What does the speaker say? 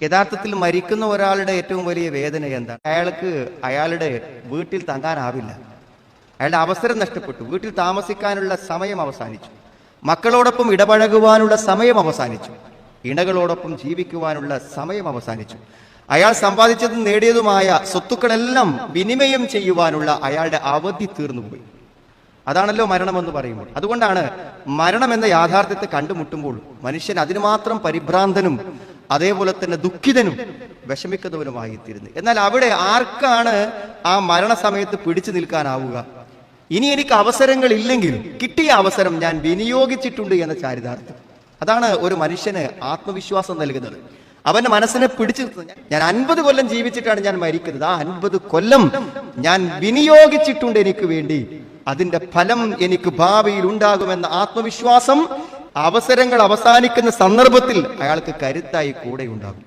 യഥാർത്ഥത്തിൽ മരിക്കുന്ന ഒരാളുടെ ഏറ്റവും വലിയ വേദന എന്താണ്? അയാൾക്ക് അയാളുടെ വീട്ടിൽ തങ്ങാനാവില്ല. അയാളുടെ അവസരം നഷ്ടപ്പെട്ടു. വീട്ടിൽ താമസിക്കാനുള്ള സമയം അവസാനിച്ചു. മക്കളോടൊപ്പം ഇടപഴകുവാനുള്ള സമയം അവസാനിച്ചു. ഇണകളോടൊപ്പം ജീവിക്കുവാനുള്ള സമയം അവസാനിച്ചു. അയാൾ സമ്പാദിച്ചതും നേടിയതുമായ സ്വത്തുക്കളെല്ലാം വിനിമയം ചെയ്യുവാനുള്ള അയാളുടെ അവധി തീർന്നുപോയി. അതാണല്ലോ മരണമെന്ന് പറയുമ്പോൾ. അതുകൊണ്ടാണ് മരണം എന്ന യാഥാർത്ഥ്യത്തെ കണ്ടുമുട്ടുമ്പോൾ മനുഷ്യൻ അതിനു മാത്രം പരിഭ്രാന്തനും അതേപോലെ തന്നെ ദുഃഖിതനും വിഷമിക്കുന്നവനുമായി തീരുന്നത്. എന്നാൽ അവിടെ ആർക്കാണ് ആ മരണസമയത്ത് പിടിച്ചു നിൽക്കാനാവുക? ഇനി എനിക്ക് അവസരങ്ങൾ ഇല്ലെങ്കിൽ കിട്ടിയ അവസരം ഞാൻ വിനിയോഗിച്ചിട്ടുണ്ട് എന്ന ചാരിതാർത്ഥ്യം. അതാണ് ഒരു മനുഷ്യന് ആത്മവിശ്വാസം നൽകുന്നത്. അവന്റെ മനസ്സിനെ പിടിച്ചു നിർത്തുന്നത്. ഞാൻ 50 കൊല്ലം ജീവിച്ചിട്ടാണ് ഞാൻ മരിക്കുന്നത്. ആ 50 കൊല്ലം ഞാൻ വിനിയോഗിച്ചിട്ടുണ്ട് എനിക്ക് വേണ്ടി. അതിന്റെ ഫലം എനിക്ക് ഭാവിയിൽ ഉണ്ടാകുമെന്ന ആത്മവിശ്വാസം അവസരങ്ങൾ അവസാനിക്കുന്ന സന്ദർഭത്തിൽ അയാൾക്ക് കരുത്തായി കൂടെ ഉണ്ടാകും.